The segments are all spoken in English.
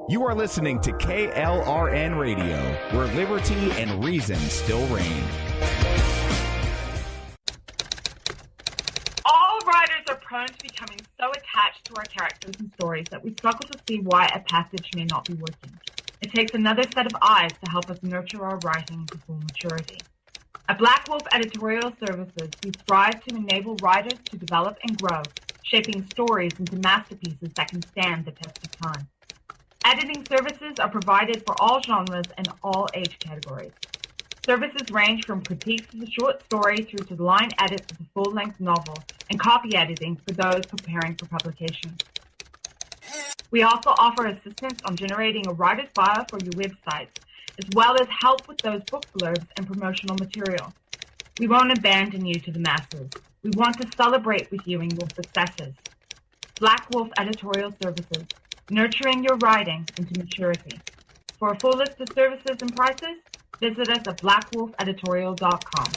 You are listening to KLRN Radio, where liberty and reason still reign. All writers are prone to becoming so attached to our characters and stories that we struggle to see why a passage may not be working. It takes another set of eyes to help us nurture our writing to full maturity. At Black Wolf Editorial Services, we strive to enable writers to develop and grow, shaping stories into masterpieces that can stand the test of time. Editing services are provided for all genres and all age categories. Services range from critiques of the short story through to line edits of the full-length novel and copy editing for those preparing for publication. We also offer assistance on generating a writer's bio for your websites, as well as help with those book blurbs and promotional material. We won't abandon you to the masses. We want to celebrate with you in your successes. Black Wolf Editorial Services, nurturing your writing into maturity. For a full list of services and prices, visit us at blackwolfeditorial.com.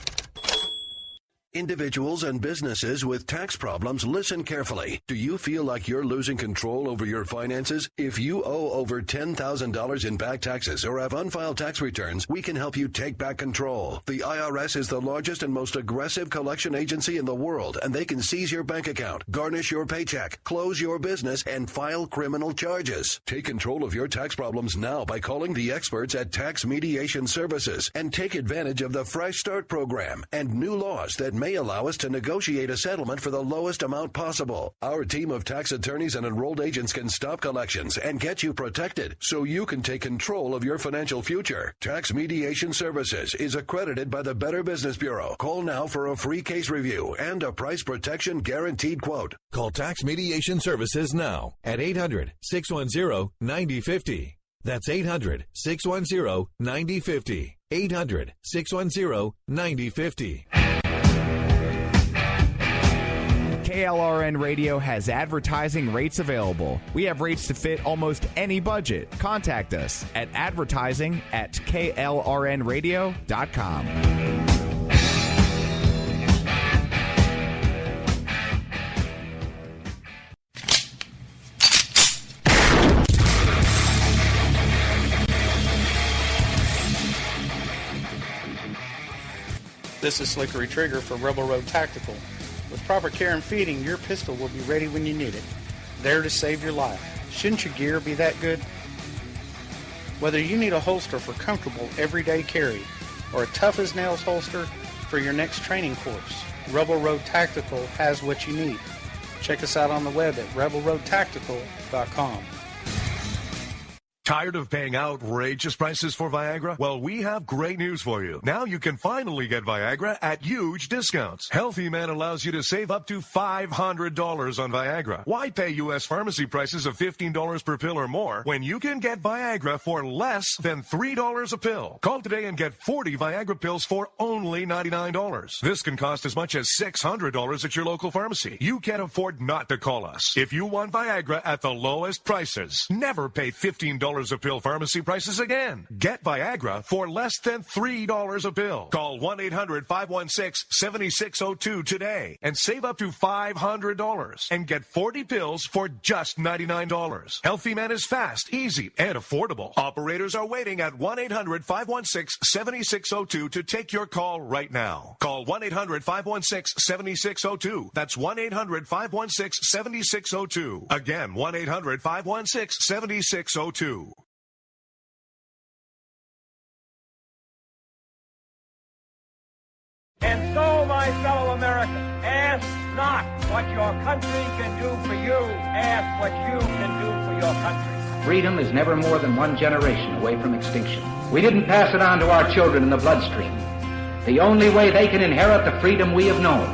Individuals and businesses with tax problems, listen carefully. Do you feel like you're losing control over your finances? If you owe over $10,000 in back taxes or have unfiled tax returns, we can help you take back control. The IRS is the largest and most aggressive collection agency in the world, and they can seize your bank account, garnish your paycheck, close your business, and file criminal charges. Take control of your tax problems now by calling the experts at Tax Mediation Services and take advantage of the Fresh Start program and new laws that may allow us to negotiate a settlement for the lowest amount possible. Our team of tax attorneys and enrolled agents can stop collections and get you protected so you can take control of your financial future. Tax Mediation Services is accredited by the Better Business Bureau. Call now for a free case review and a price protection guaranteed quote. Call Tax Mediation Services now at 800-610-9050. That's 800-610-9050. 800-610-9050. KLRN Radio has advertising rates available. We have rates to fit almost any budget. Contact us at advertising@klrnradio.com. This is Slickery Trigger for Rebel Road Tactical. With proper care and feeding, your pistol will be ready when you need it, there to save your life. Shouldn't your gear be that good? Whether you need a holster for comfortable everyday carry or a tough-as-nails holster for your next training course, Rebel Road Tactical has what you need. Check us out on the web at rebelroadtactical.com. Tired of paying outrageous prices for Viagra? Well, we have great news for you. Now you can finally get Viagra at huge discounts. Healthy Man allows you to save up to $500 on Viagra. Why pay U.S. pharmacy prices of $15 per pill or more when you can get Viagra for less than $3 a pill? Call today and get 40 Viagra pills for only $99. This can cost as much as $600 at your local pharmacy. You can't afford not to call us. If you want Viagra at the lowest prices, never pay $15 a pill pharmacy prices again. Get Viagra for less than $3 a pill. Call 1-800-516-7602 today and save up to $500 and get 40 pills for just $99. Healthy Man is fast, easy, and affordable. Operators are waiting at 1-800-516-7602 to take your call right now. Call 1-800-516-7602. That's 1-800-516-7602. Again, 1-800-516-7602. And so, my fellow Americans, ask not what your country can do for you, ask what you can do for your country. Freedom is never more than one generation away from extinction. We didn't pass it on to our children in the bloodstream. The only way they can inherit the freedom we have known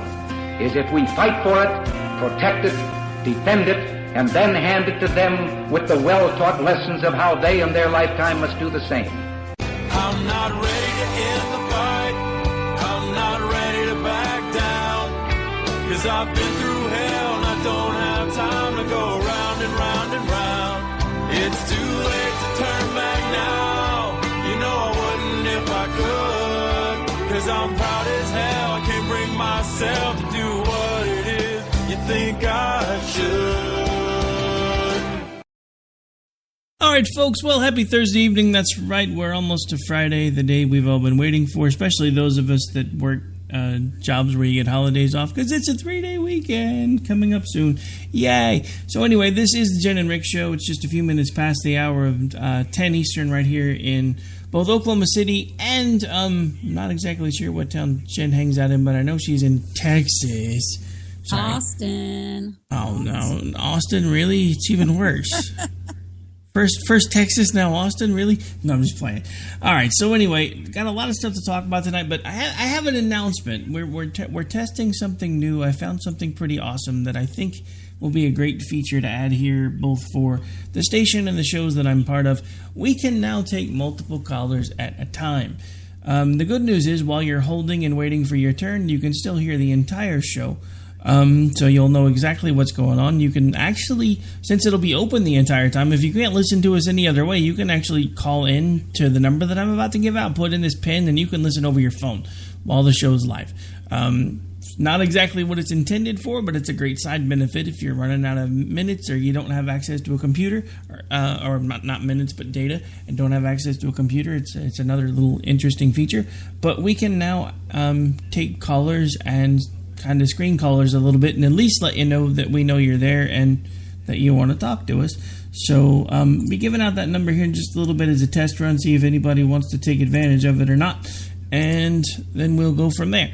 is if we fight for it, protect it, defend it, and then hand it to them with the well-taught lessons of how they in their lifetime must do the same. I'm not ready to end the fight. I'm not ready to back down. 'Cause I've been through hell and I don't have time to go round and round and round. It's too late to turn back now. You know I wouldn't if I could. 'Cause I'm proud as hell. I can't bring myself to do what it is you think I should. Are right, folks. Well, happy Thursday evening. That's right. We're almost to Friday, the day we've all been waiting for, especially those of us that work jobs where you get holidays off, because it's a 3-day weekend coming up soon. Yay. So anyway, this is the Jenn and Rick Show. It's just a few minutes past the hour of 10 Eastern right here in both Oklahoma City and not exactly sure what town Jen hangs out in, but I know she's in Texas. Sorry. Austin. Oh, no. Austin, really? It's even worse. First Texas, now Austin, really? No, I'm just playing. All right, so anyway, got a lot of stuff to talk about tonight, but I have an announcement. We're testing something new. I found something pretty awesome that I think will be a great feature to add here, both for the station and the shows that I'm part of. We can now take multiple callers at a time. The good news is, while you're holding and waiting for your turn, you can still hear the entire show. So you'll know exactly what's going on. You can actually, since it'll be open the entire time, if you can't listen to us any other way, you can actually call in to the number that I'm about to give out, put in this pin, and you can listen over your phone while the show's live. Not exactly what it's intended for, but it's a great side benefit if you're running out of minutes or you don't have access to a computer, or not minutes, but data, and don't have access to a computer. It's another little interesting feature. But we can now take callers and kind of screen callers a little bit, and at least let you know that we know you're there and that you want to talk to us. So be giving out that number here in just a little bit as a test run, see if anybody wants to take advantage of it or not, and then we'll go from there.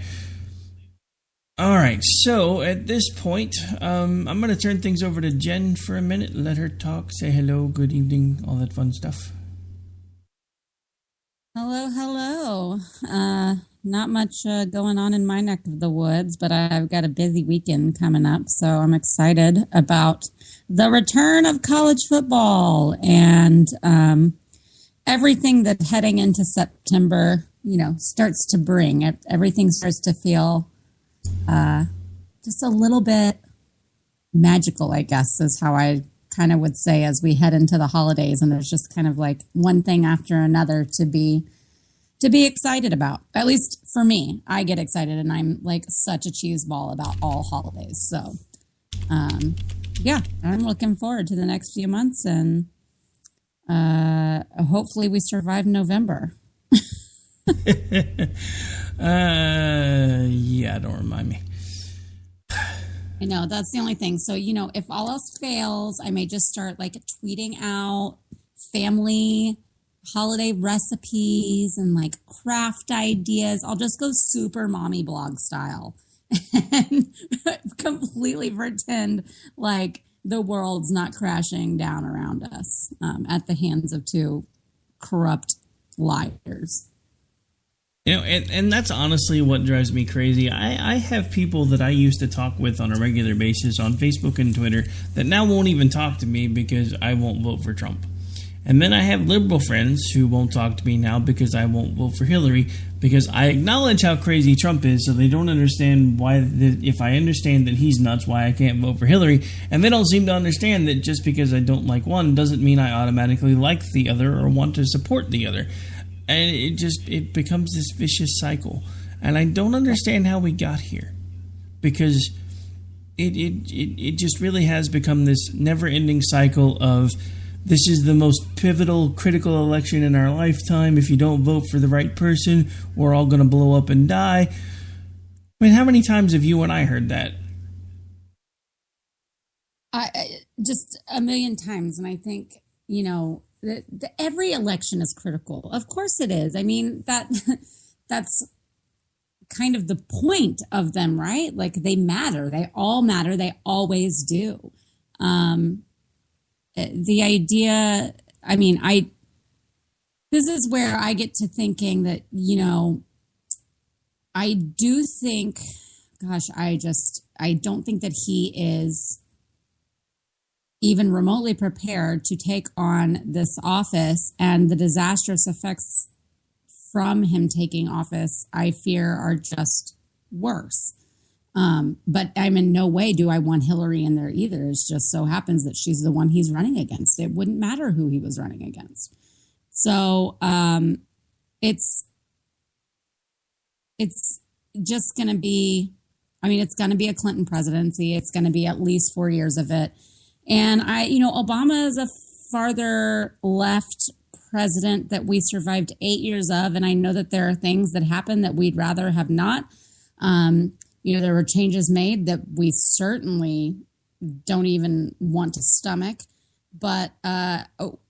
All right, so at this point, I'm going to turn things over to Jen for a minute, let her talk, say hello, good evening, all that fun stuff. Hello. Not much going on in my neck of the woods, but I've got a busy weekend coming up, so I'm excited about the return of college football and everything that heading into September, starts to bring. Everything starts to feel just a little bit magical, I guess, is how I kind of would say as we head into the holidays, and there's just kind of like one thing after another to be excited about. At least for me, I get excited, and I'm like such a cheese ball about all holidays. So, yeah, I'm looking forward to the next few months, and hopefully we survive November. Yeah, don't remind me. I know, that's the only thing. So, if all else fails, I may just start like tweeting out family holiday recipes and like craft ideas. I'll just go super mommy blog style and completely pretend like the world's not crashing down around us at the hands of two corrupt liars. And that's honestly what drives me crazy. I have people that I used to talk with on a regular basis on Facebook and Twitter that now won't even talk to me because I won't vote for Trump. And then I have liberal friends who won't talk to me now because I won't vote for Hillary, because I acknowledge how crazy Trump is, so they don't understand why, if I understand that he's nuts, why I can't vote for Hillary. And they don't seem to understand that just because I don't like one doesn't mean I automatically like the other or want to support the other. And it becomes this vicious cycle. And I don't understand how we got here, because it just really has become this never-ending cycle of, this is the most pivotal, critical election in our lifetime. If you don't vote for the right person, we're all going to blow up and die. I mean, how many times have you and I heard that? Just a million times. And I think, every election is critical. Of course it is. I mean, that's kind of the point of them, right? Like, they matter. They all matter. They always do. The idea, this is where I get to thinking that, I do think, I don't think that he is even remotely prepared to take on this office, and the disastrous effects from him taking office, I fear, are just worse. But I'm in no way do I want Hillary in there either. It just so happens that she's the one he's running against. It wouldn't matter who he was running against. So it's just going to be, it's going to be a Clinton presidency. It's going to be at least 4 years of it. And Obama is a farther left president that we survived 8 years of, and I know that there are things that happened that we'd rather have not. There were changes made that we certainly don't even want to stomach, but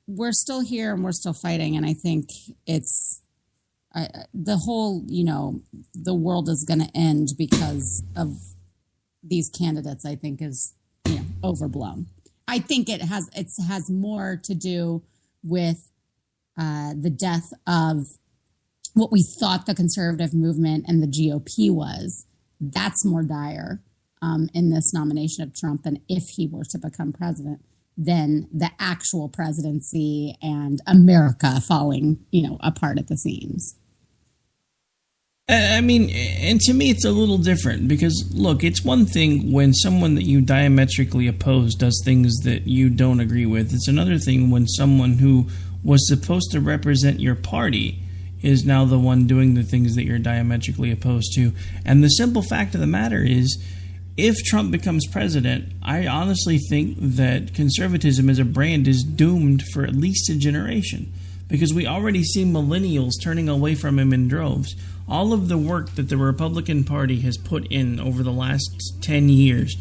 we're still here and we're still fighting, and I think it's the whole, the world is going to end because of these candidates, I think is, overblown. I think it has more to do with the death of what we thought the conservative movement and the GOP was. That's more dire in this nomination of Trump, and if he were to become president, than the actual presidency and America falling, apart at the seams. I mean, and to me, it's a little different because, look, it's one thing when someone that you diametrically oppose does things that you don't agree with. It's another thing when someone who was supposed to represent your party is now the one doing the things that you're diametrically opposed to. And the simple fact of the matter is, if Trump becomes president, I honestly think that conservatism as a brand is doomed for at least a generation, because we already see millennials turning away from him in droves. All of the work that the Republican Party has put in over the last 10 years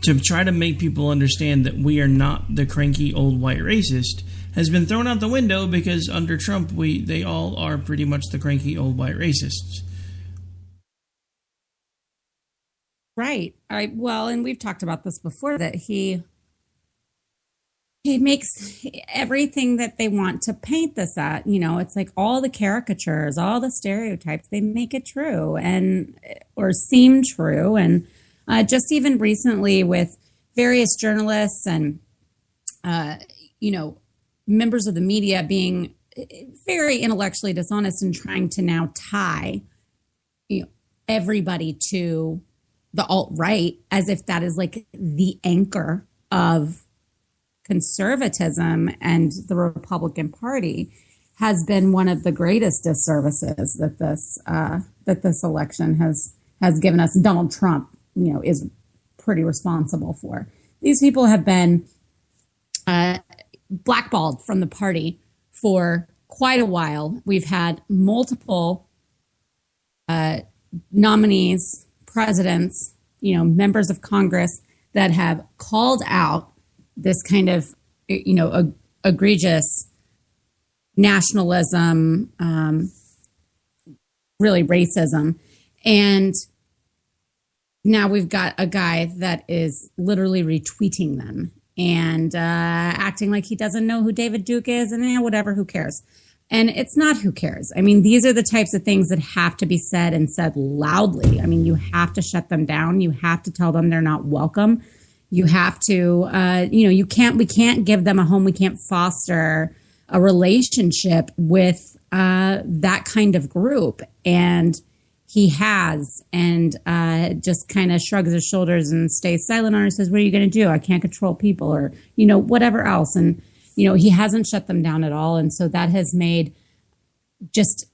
to try to make people understand that we are not the cranky old white racist has been thrown out the window, because under Trump, they all are pretty much the cranky old white racists. Right. All right. Well, and we've talked about this before, that he makes everything that they want to paint this at. It's like all the caricatures, all the stereotypes, they make it true or seem true. And just even recently with various journalists and, members of the media being very intellectually dishonest and trying to now tie, everybody to the alt-right as if that is like the anchor of conservatism and the Republican Party, has been one of the greatest disservices that this election has given us. Donald Trump, is pretty responsible for. These people have been blackballed from the party for quite a while. We've had multiple nominees, presidents, members of Congress that have called out this kind of, egregious nationalism, really racism. And now we've got a guy that is literally retweeting them and acting like he doesn't know who David Duke is, and whatever, who cares? And it's not who cares. I mean, these are the types of things that have to be said, and said loudly. I mean, you have to shut them down. You have to tell them they're not welcome. You have to, we can't give them a home. We can't foster a relationship with that kind of group. And he has, and just kind of shrugs his shoulders and stays silent on it and says, what are you going to do? I can't control people, or, whatever else. And, he hasn't shut them down at all. And so that has made it's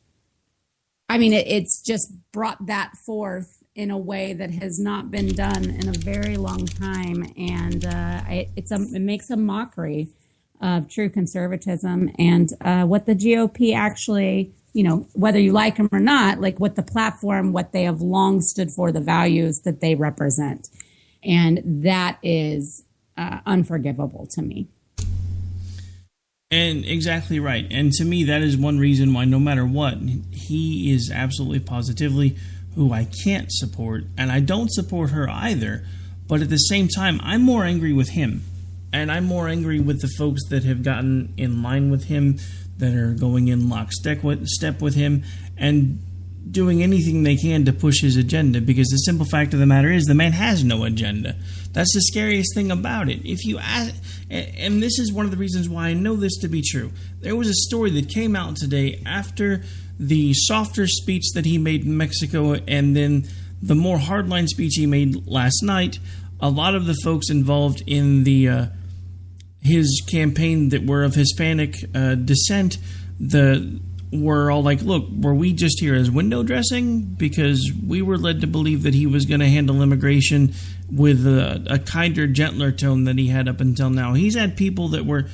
just brought that forth in a way that has not been done in a very long time. And it makes a mockery of true conservatism and what the GOP actually, whether you like them or not, like what the platform, what they have long stood for, the values that they represent. And that is unforgivable to me. And exactly right. And to me, that is one reason why no matter what, he is absolutely positively who I can't support. And I don't support her either. But at the same time, I'm more angry with him. And I'm more angry with the folks that have gotten in line with him, that are going in lockstep with him, and doing anything they can to push his agenda. Because the simple fact of the matter is, the man has no agenda. That's the scariest thing about it. If you ask, and this is one of the reasons why I know this to be true. There was a story that came out today after the softer speech that he made in Mexico, and then the more hardline speech he made last night. A lot of the folks involved in his campaign that were of Hispanic descent, were all like, look, were we just here as window dressing? Because we were led to believe that he was going to handle immigration with a kinder, gentler tone than he had up until now. He's had people that were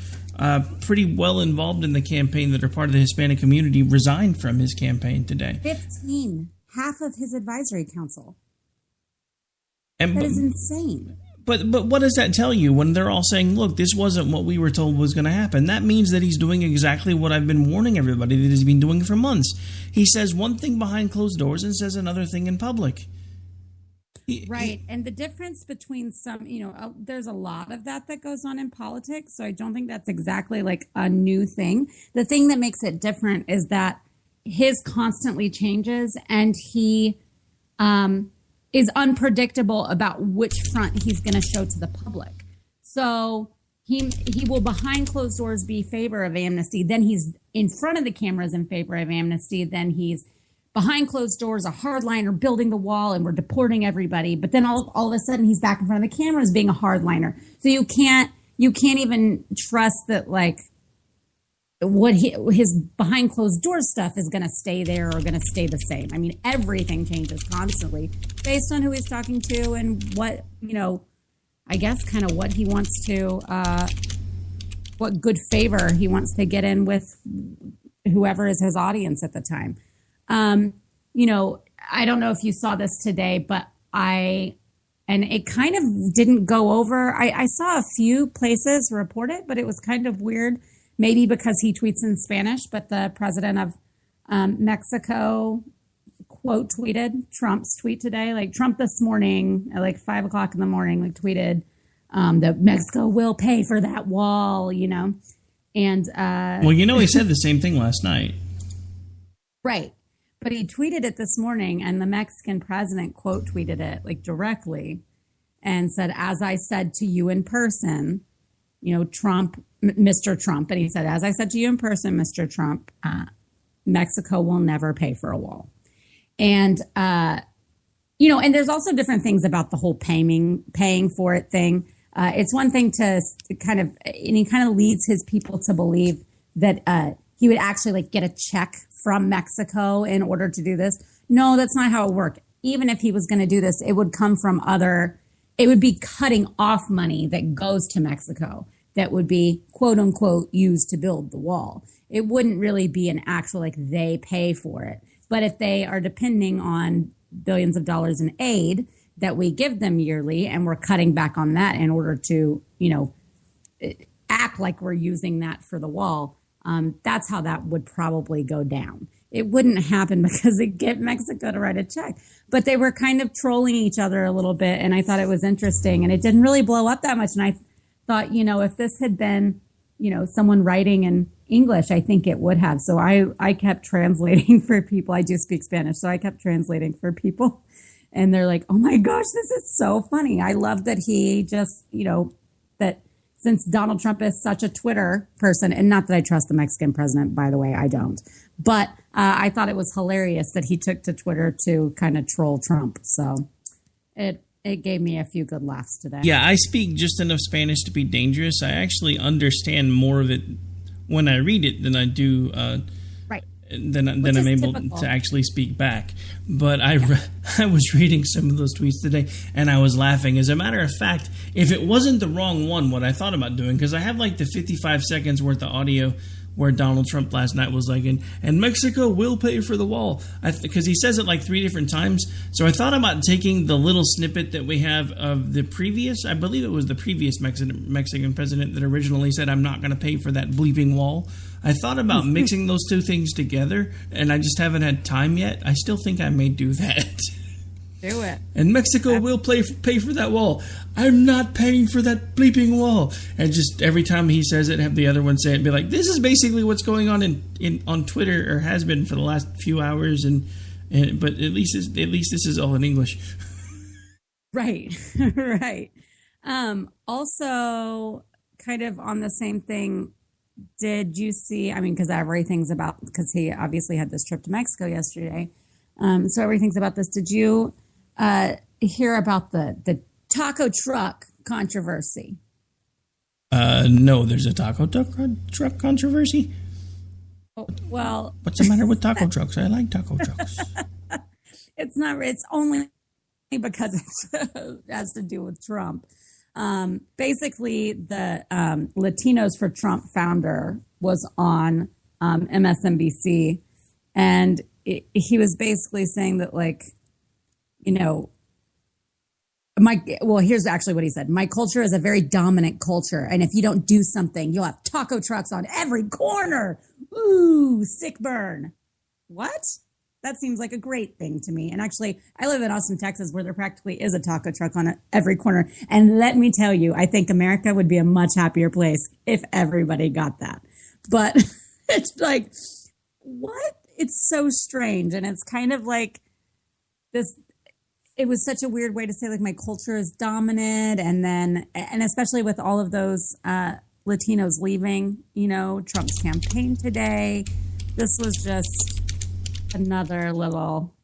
pretty well involved in the campaign that are part of the Hispanic community resigned from his campaign today. 15, half of his advisory council. That is insane. But what does that tell you when they're all saying, look, this wasn't what we were told was going to happen? That means that he's doing exactly what I've been warning everybody that he's been doing for months. He says one thing behind closed doors and says another thing in public. Right. And the difference between there's a lot of that goes on in politics. So I don't think that's exactly like a new thing. The thing that makes it different is that his constantly changes and he is unpredictable about which front he's going to show to the public. So he will behind closed doors be in favor of amnesty. Then he's in front of the cameras in favor of amnesty. Then he's behind closed doors, a hardliner building the wall and we're deporting everybody. But then all of a sudden he's back in front of the cameras being a hardliner. So you can't even trust that like what his behind closed doors stuff is going to stay there or going to stay the same. I mean, everything changes constantly based on who he's talking to and what, I guess kind of what he wants to, what good favor he wants to get in with whoever is his audience at the time. I don't know if you saw this today, but and it kind of didn't go over. I saw a few places report it, but it was kind of weird. Maybe because he tweets in Spanish, but the president of Mexico quote tweeted Trump's tweet today. Like Trump this morning at like 5 o'clock in the morning, like tweeted that Mexico will pay for that wall, And he said the same thing last night. Right. But he tweeted it this morning and the Mexican president quote tweeted it like directly and said, as I said to you in person, Trump, Mr. Trump. And he said, as I said to you in person, Mr. Trump, Mexico will never pay for a wall. And, and there's also different things about the whole paying for it thing. It's one thing to kind of, and he kind of leads his people to believe that he would actually like get a check from Mexico in order to do this. No, that's not how it worked. Even if he was going to do this, it would come from it would be cutting off money that goes to Mexico that would be quote unquote used to build the wall. It wouldn't really be an actual, like they pay for it. But if they are depending on billions of dollars in aid that we give them yearly and we're cutting back on that in order to, act like we're using that for the wall, that's how that would probably go down. It wouldn't happen because it get Mexico to write a check. But they were kind of trolling each other a little bit, and I thought it was interesting. And it didn't really blow up that much. And I thought, if this had been, someone writing in English, I think it would have. So I kept translating for people. I do speak Spanish, so I kept translating for people. And they're like, oh my gosh, this is so funny. I love that he just, that since Donald Trump is such a Twitter person, and not that I trust the Mexican president, by the way, I don't. But I thought it was hilarious that he took to Twitter to kind of troll Trump. So it gave me a few good laughs today. Yeah, I speak just enough Spanish to be dangerous. I actually understand more of it when I read it than I do right. Then I'm able to actually speak back. But I was reading some of those tweets today, and I was laughing. As a matter of fact, if it wasn't the wrong one, what I thought about doing, because I have like the 55 seconds worth of audio where Donald Trump last night was like, and Mexico will pay for the wall. Because he says it like 3 different times. So I thought about taking the little snippet that we have of the previous, I believe it was the previous Mexican president that originally said, I'm not going to pay for that bleeping wall. I thought about mixing those two things together, and I just haven't had time yet. I still think I may do that. Do it. And Mexico will pay for that wall. I'm not paying for that bleeping wall. And just every time he says it, have the other one say it and be like, this is basically what's going on on Twitter, or has been for the last few hours. But at least this is all in English. Right. Right. Also, kind of on the same thing, did you see, because everything's about, because he obviously had this trip to Mexico yesterday. So everything's about this. Did you hear about the taco truck controversy? No, there's a taco truck controversy. Oh, well, what's the matter with taco trucks? I like taco trucks. It's only because it has to do with Trump. Basically, the Latinos for Trump founder was on MSNBC, and he was basically saying that, like, you know, here's actually what he said. My culture is a very dominant culture, and if you don't do something, you'll have taco trucks on every corner. Ooh, sick burn. What? That seems like a great thing to me. And actually, I live in Austin, Texas, where there practically is a taco truck on every corner. And let me tell you, I think America would be a much happier place if everybody got that. But it's like, what? It's so strange. And it's kind of like this. It was such a weird way to say, like, my culture is dominant. And especially with all of those Latinos leaving, you know, Trump's campaign today, this was just another little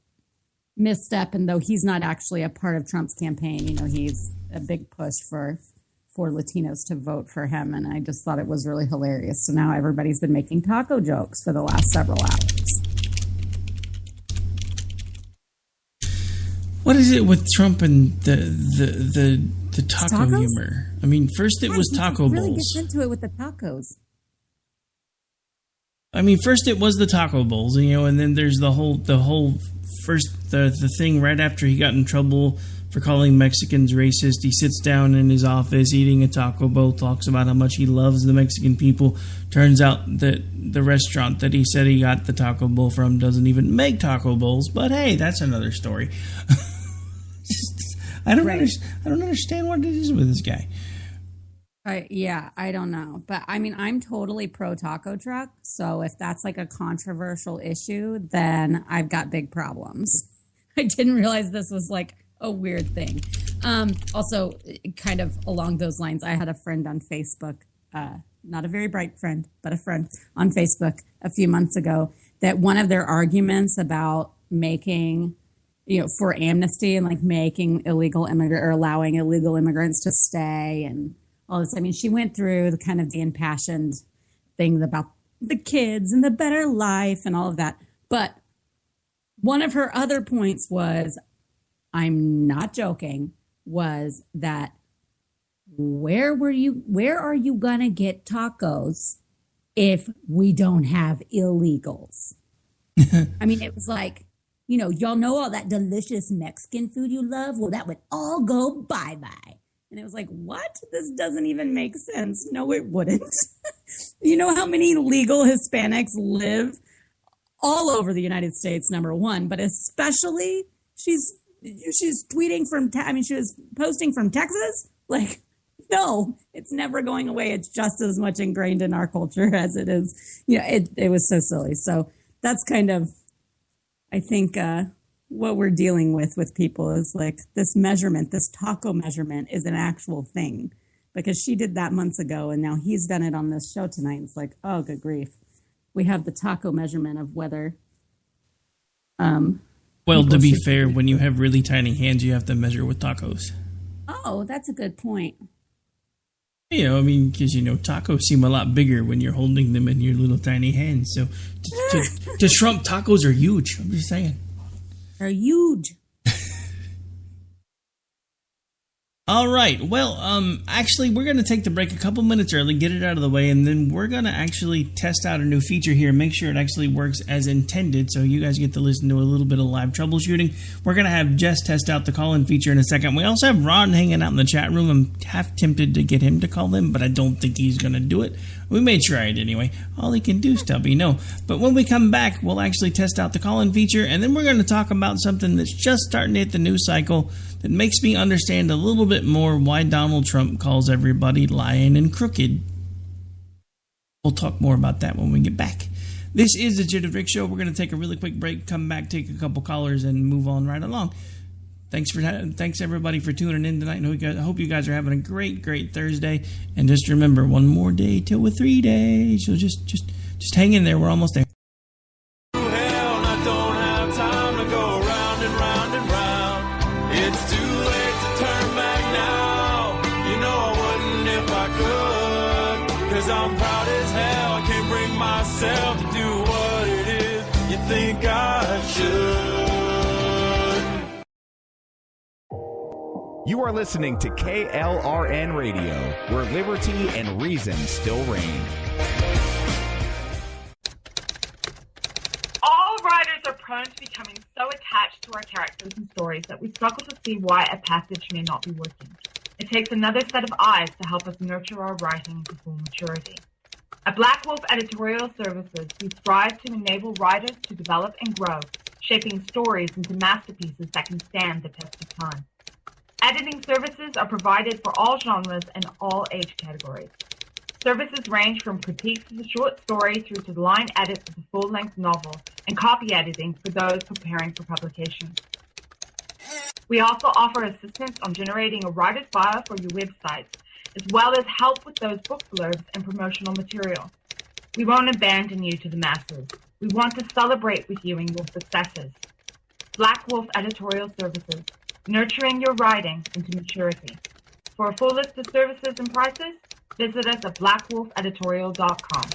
misstep. And though he's not actually a part of Trump's campaign, you know, he's a big push for Latinos to vote for him. And I just thought it was really hilarious. So now everybody's been making taco jokes for the last several hours. What is it with Trump and the taco Tacos? humor? I mean, first it was taco really bowls. gets into it with the tacos. I mean, first it was the taco bowls, you know, and then there's the whole thing right after he got in trouble for calling Mexicans racist. He sits down in his office eating a taco bowl, talks about how much he loves the Mexican people. Turns out that the restaurant that he said he got the taco bowl from doesn't even make taco bowls. But hey, that's another story. I don't understand what it is with this guy. Yeah, I don't know. But I mean, I'm totally pro taco truck. So if that's like a controversial issue, then I've got big problems. I didn't realize this was like a weird thing. Also, kind of along those lines, I had a friend on Facebook, not a very bright friend, but a friend on Facebook a few months ago, that one of their arguments about making, you know, for amnesty and like making illegal immigrant or allowing illegal immigrants to stay and all this. I mean, she went through the kind of the impassioned thing about the kids and the better life and all of that. But one of her other points was, I'm not joking, was that where are you gonna get tacos if we don't have illegals? I mean, it was like, you know, y'all know all that delicious Mexican food you love? Well, that would all go bye-bye. And it was like, what? This doesn't even make sense. No, it wouldn't. You know how many legal Hispanics live all over the United States, number one, but especially she's tweeting from, she was posting from Texas. Like, no, it's never going away. It's just as much ingrained in our culture as it is. You know, it was so silly. So that's kind of, I think, what we're dealing with people is like this measurement, this taco measurement is an actual thing, because she did that months ago and now he's done it on this show tonight. It's like, oh, good grief. We have the taco measurement of whether. Well, to be fair, when you have really tiny hands, you have to measure with tacos. Oh, that's a good point. You know, I mean, because, you know, tacos seem a lot bigger when you're holding them in your little tiny hands. So to Trump, tacos are huge. I'm just saying. They're huge. All right. Well, actually, we're going to take the break a couple minutes early, get it out of the way, and then we're going to actually test out a new feature here, make sure it actually works as intended, so you guys get to listen to a little bit of live troubleshooting. We're going to have Jess test out the call-in feature in a second. We also have Ron hanging out in the chat room. I'm half tempted to get him to call in, but I don't think he's going to do it. We may try it anyway. All he can do is tell me no. But when we come back, we'll actually test out the call-in feature, and then we're going to talk about something that's just starting to hit the news cycle that makes me understand a little bit more why Donald Trump calls everybody lying and crooked. We'll talk more about that when we get back. This is the Jenn and Rick Show. We're going to take a really quick break, come back, take a couple callers, and move on right along. Thanks everybody for tuning in tonight. I hope you guys are having a great Thursday. And just remember, one more day till we're 3 days. So just hang in there. We're almost there. I'm proud as hell, I can't bring myself to do what it is you think I should. You You are listening to KLRN Radio, where liberty and reason still reign. All writers are prone to becoming so attached to our characters and stories that we struggle to see why a passage may not be working. It takes another set of eyes to help us nurture our writing to full maturity. At Black Wolf Editorial Services, we strive to enable writers to develop and grow, shaping stories into masterpieces that can stand the test of time. Editing services are provided for all genres and all age categories. Services range from critiques of the short story through to line edits of the full-length novel and copy editing for those preparing for publication. We also offer assistance on generating a writer's bio for your websites, as well as help with those book blurbs and promotional material. We won't abandon you to the masses. We want to celebrate with you in your successes. Black Wolf Editorial Services, nurturing your writing into maturity. For a full list of services and prices, visit us at blackwolfeditorial.com.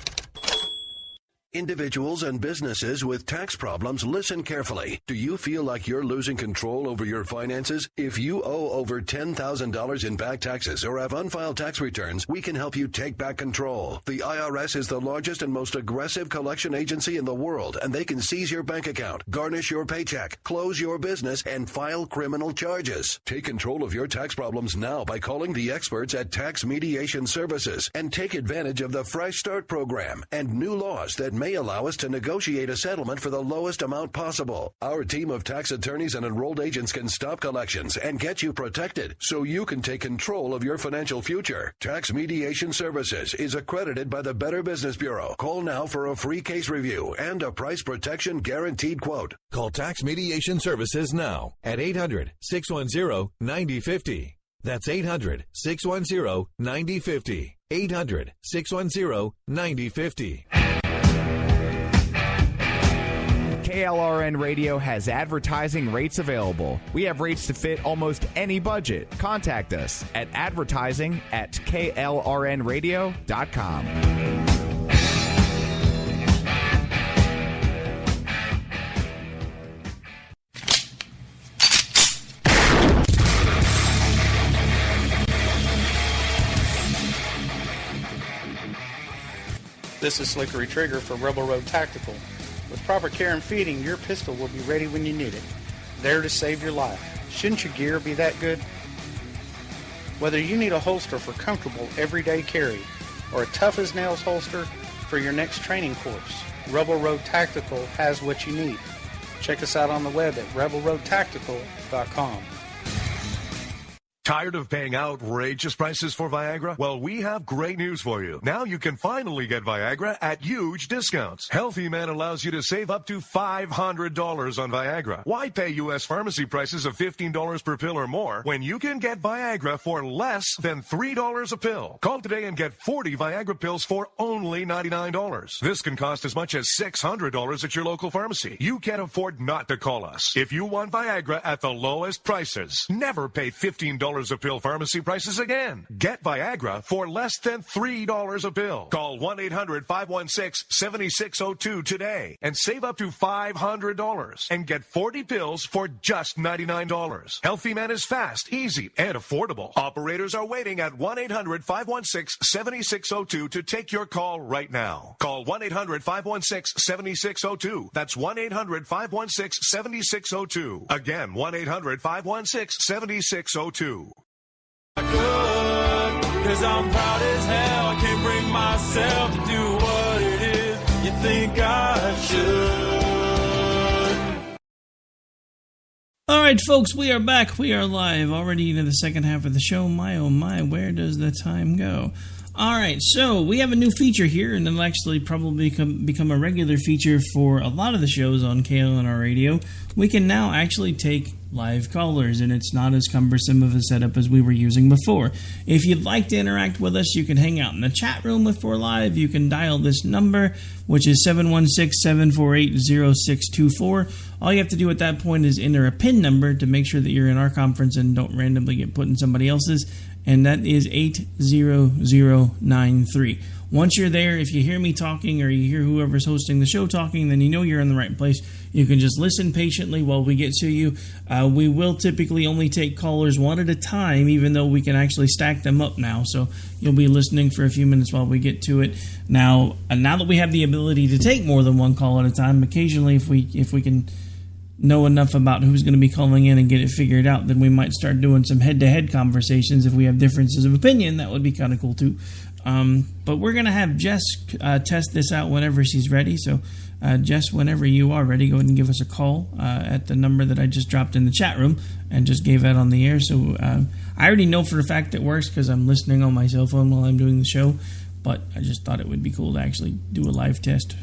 Individuals and businesses with tax problems, listen carefully. Do you feel like you're losing control over your finances? If you owe over $10,000 in back taxes or have unfiled tax returns, we can help you take back control. The IRS is the largest and most aggressive collection agency in the world, and they can seize your bank account, garnish your paycheck, close your business, and file criminal charges. Take control of your tax problems now by calling the experts at Tax Mediation Services and take advantage of the Fresh Start program and new laws that may allow us to negotiate a settlement for the lowest amount possible. Our team of tax attorneys and enrolled agents can stop collections and get you protected so you can take control of your financial future. Tax Mediation Services is accredited by the Better Business Bureau. Call now for a free case review and a price protection guaranteed quote. Call Tax Mediation Services now at 800-610-9050. That's 800-610-9050. 800-610-9050. KLRN Radio has advertising rates available. We have rates to fit almost any budget. Contact us at advertising@klrnradio.com. This is Slickery Trigger for Rebel Road Tactical. With proper care and feeding, your pistol will be ready when you need it, there to save your life. Shouldn't your gear be that good? Whether you need a holster for comfortable everyday carry or a tough-as-nails holster for your next training course, Rebel Road Tactical has what you need. Check us out on the web at rebelroadtactical.com. Tired of paying outrageous prices for Viagra? Well, we have great news for you. Now you can finally get Viagra at huge discounts. Healthy Man allows you to save up to $500 on Viagra. Why pay U.S. pharmacy prices of $15 per pill or more when you can get Viagra for less than $3 a pill? Call today and get 40 Viagra pills for only $99. This can cost as much as $600 at your local pharmacy. You can't afford not to call us. If you want Viagra at the lowest prices, never pay $15 a pill pharmacy prices again. Get Viagra for less than $3 a pill. Call 1-800-516-7602 today and save up to $500 and get 40 pills for just $99. Healthy Man is fast, easy, and affordable. Operators are waiting at 1-800-516-7602 to take your call right now. Call 1-800-516-7602. That's 1-800-516-7602. Again, 1-800-516-7602. Cause I'm proud as hell, I can't bring myself to do what it is you think I should. All right, folks, we are back. We are live, already into the second half of the show. My, oh my, where does the time go? All right, so we have a new feature here, and it'll actually probably become a regular feature for a lot of the shows on KLNR Radio. We can now actually take live callers, and it's not as cumbersome of a setup as we were using before. If you'd like to interact with us, you can hang out in the chat room if we're live. You can dial this number, which is 716-748-0624, All you have to do at that point is enter a PIN number to make sure that you're in our conference and don't randomly get put in somebody else's, and that is 80093. Once you're there, if you hear me talking or you hear whoever's hosting the show talking, then you know you're in the right place. You can just listen patiently while we get to you. We will typically only take callers one at a time, even though we can actually stack them up now. So you'll be listening for a few minutes while we get to it. Now that we have the ability to take more than one call at a time, occasionally if we can know enough about who's going to be calling in and get it figured out, then we might start doing some head-to-head conversations. If we have differences of opinion, that would be kind of cool too. But we're going to have Jess test this out whenever she's ready. So, Jess, whenever you are ready, go ahead and give us a call at the number that I just dropped in the chat room and just gave out on the air. So I already know for a fact it works because I'm listening on my cell phone while I'm doing the show. But I just thought it would be cool to actually do a live test.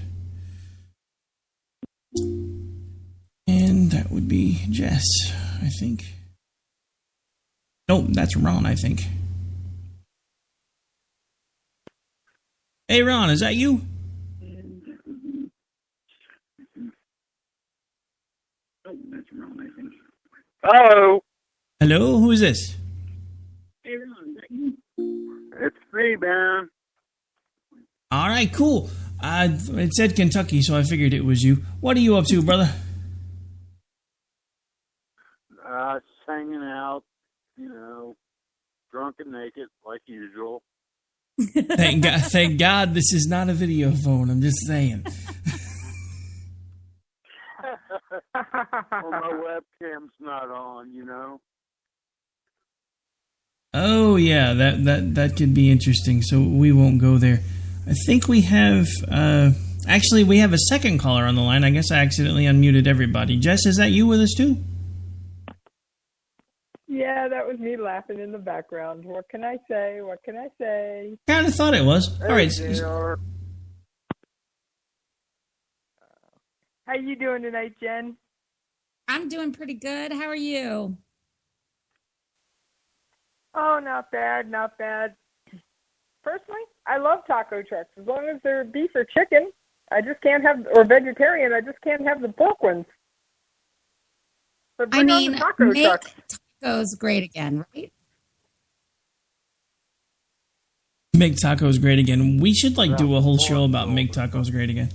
And that would be Jess, I think. Nope, that's Ron, I think. Hey, Ron, is that you? Oh, that's Ron, I think. Hello. Hello, who is this? Hey, Ron, is that you? It's me, man. All right, cool. It said Kentucky, so I figured it was you. What are you up to, brother? Just hanging out, drunk and naked, like usual. Thank God this is not a video phone. I'm just saying. Well, my webcam's not on, Oh yeah, that could be interesting. So we won't go there. I think we have. Actually, we have a second caller on the line. I guess I accidentally unmuted everybody. Jess, is that you with us too? Yeah, that was me laughing in the background. What can I say? Kind of thought it was. All right. How you doing tonight, Jen? I'm doing pretty good. How are you? Oh, not bad. Personally, I love taco trucks as long as they're beef or chicken. I just can't have, or vegetarian. I just can't have the pork ones. But bring on the taco trucks. Tacos great again, right? Make tacos great again. We should do a whole show about make tacos great again.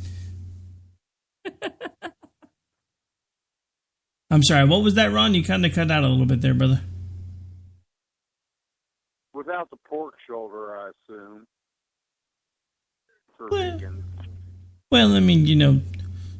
I'm sorry, what was that, Ron? You kind of cut out a little bit there, brother. Without the pork shoulder, I assume. For vegans. Well, I mean,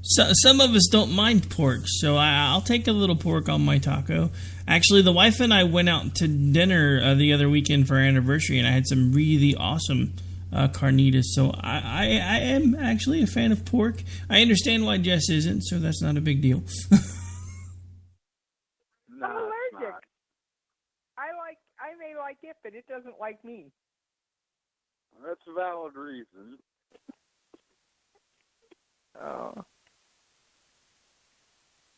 some of us don't mind pork, so I'll take a little pork on my taco. Actually, the wife and I went out to dinner the other weekend for our anniversary, and I had some really awesome carnitas. So I am actually a fan of pork. I understand why Jess isn't, so that's not a big deal. I'm allergic. I may like it, but it doesn't like me. That's a valid reason. Oh.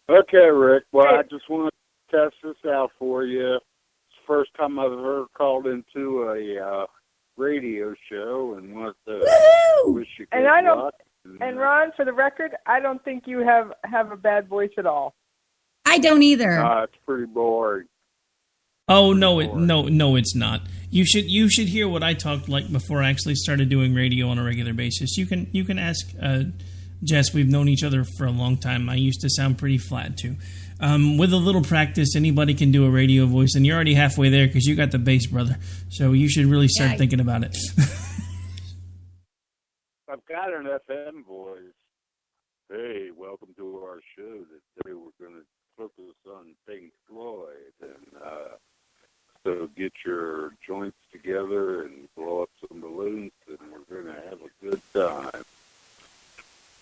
Okay, Rick. Well, I just want to test this out for you. It's the first time I've ever called into a radio show, and want to wish you good luck. And Ron, for the record, I don't think you have a bad voice at all. I don't either. It's pretty boring. Oh no, it's not. You should hear what I talked like before I actually started doing radio on a regular basis. You can ask Jess. We've known each other for a long time. I used to sound pretty flat too. With a little practice, anybody can do a radio voice, and you're already halfway there because you got the bass, brother. So you should really start thinking about it. I've got an FM voice. Hey, welcome to our show. Today we're going to focus on Pink Floyd, and so get your joints together and blow up some balloons, and we're going to have a good time.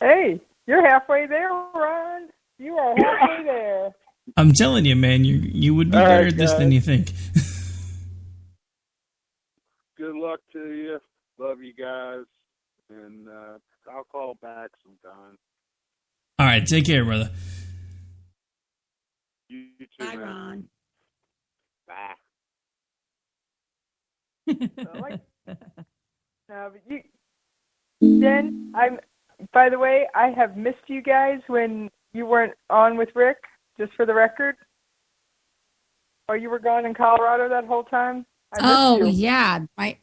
Hey, you're halfway there, Ron. You are halfway there. I'm telling you, man, you would be better at this than you think. Good luck to you. Love you guys, and I'll call back sometime. All right, take care, brother. You too, bye, man. Ron. Bye. But Jen, by the way, I have missed you guys when You weren't on with Rick, just for the record? Oh, you were gone in Colorado that whole time? Yeah, my